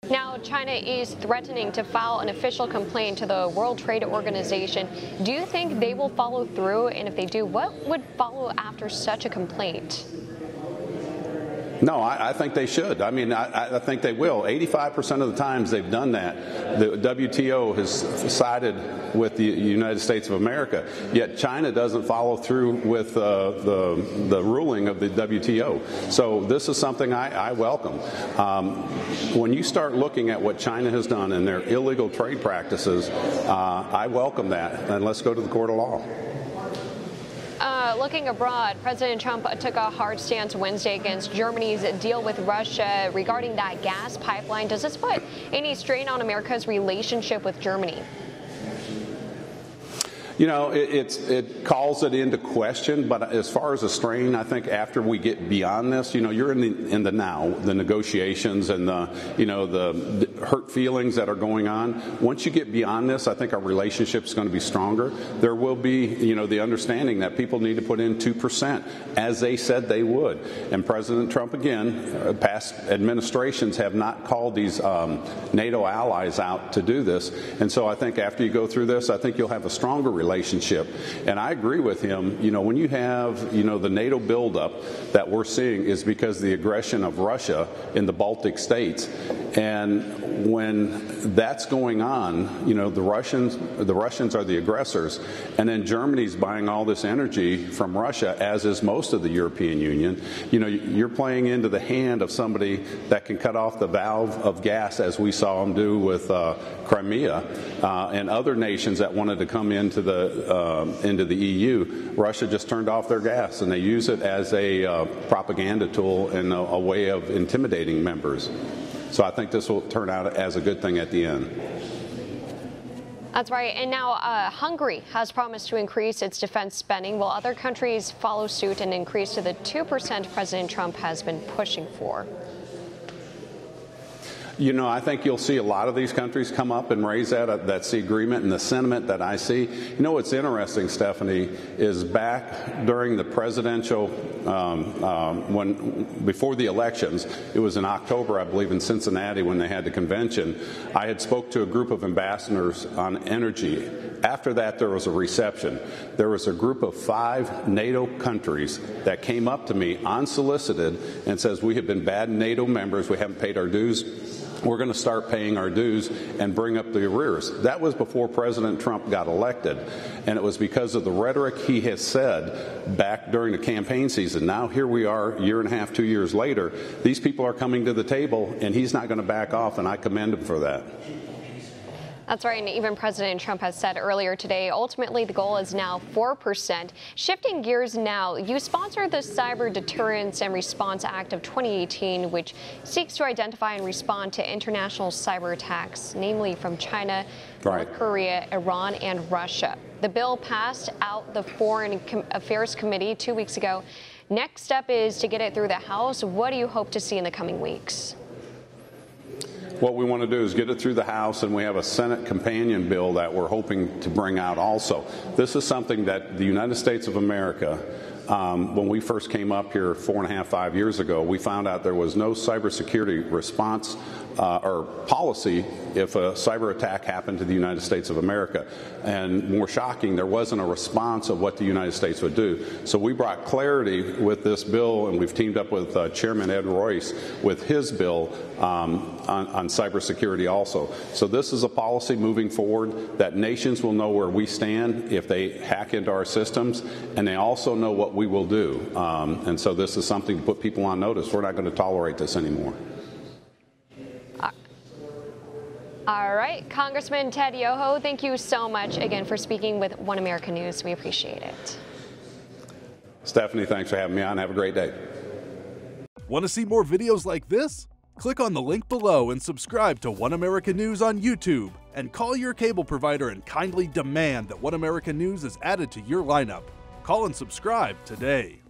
Now, China is threatening to file an official complaint to the World Trade Organization. Do you think they will follow through? And if they do, what would follow after such a complaint? No, I think they should. I mean, I think they will. 85% of the times they've done that, the WTO has sided with the United States of America, yet China doesn't follow through with the ruling of the WTO. So this is something I welcome. When you start looking at what China has done and their illegal trade practices, I welcome that, and let's go to the court of law. Looking abroad, President Trump took a hard stance Wednesday against Germany's deal with Russia regarding that gas pipeline. Does this put any strain on America's relationship with Germany? You know, it calls it into question, but as far as a strain, I think after we get beyond this, you know, you're in the now, the negotiations and the hurt feelings that are going on. Once you get beyond this, I think our relationship is going to be stronger. There will be, the understanding that people need to put in 2%, as they said they would. And President Trump, again, past administrations have not called these NATO allies out to do this. And so I think after you go through this, I think you'll have a stronger relationship. And I agree with him. When you have, the NATO buildup that we're seeing is because of the aggression of Russia in the Baltic states. And when that's going on, the Russians are the aggressors. And then Germany's buying all this energy from Russia, as is most of the European Union. You're playing into the hand of somebody that can cut off the valve of gas, as we saw them do with Crimea and other nations that wanted to come into the EU. Russia just turned off their gas, and they use it as a propaganda tool and a way of intimidating members. So I think this will turn out as a good thing at the end. That's right. And now Hungary has promised to increase its defense spending. Will other countries follow suit and increase to the 2% President Trump has been pushing for? I think you'll see a lot of these countries come up and raise that's the agreement and the sentiment that I see. What's interesting, Stephanie, is back during the presidential, before the elections, it was in October, I believe, in Cincinnati when they had the convention, I had spoke to a group of ambassadors on energy. After that, there was a reception. There was a group of 5 NATO countries that came up to me unsolicited and says, we have been bad NATO members, we haven't paid our dues. We're going to start paying our dues and bring up the arrears. That was before President Trump got elected, and it was because of the rhetoric he has said back during the campaign season. Now here we are, a year and a half, 2 years later. These people are coming to the table, and he's not going to back off, and I commend him for that. That's right, and even President Trump has said earlier today, ultimately the goal is now 4%. Shifting gears now, you sponsored the Cyber Deterrence and Response Act of 2018, which seeks to identify and respond to international cyber attacks, namely from China, North Korea, Iran, and Russia. The bill passed out the Foreign Affairs Committee 2 weeks ago. Next step is to get it through the House. What do you hope to see in the coming weeks? What we want to do is get it through the House, and we have a Senate companion bill that we're hoping to bring out also. This is something that the United States of America, when we first came up here 4.5, 5 years ago, we found out there was no cybersecurity response or policy if a cyber attack happened to the United States of America. And more shocking, there wasn't a response of what the United States would do. So we brought clarity with this bill, and we've teamed up with Chairman Ed Royce with his bill on cybersecurity also. So this is a policy moving forward that nations will know where we stand if they hack into our systems, and they also know what we will do. And so this is something to put people on notice. We're not going to tolerate this anymore. All right, Congressman Ted Yoho, thank you so much again for speaking with One America News. We appreciate it. Stephanie, thanks for having me on. Have a great day. Want to see more videos like this? Click on the link below and subscribe to One America News on YouTube, and call your cable provider and kindly demand that One America News is added to your lineup. Call and subscribe today.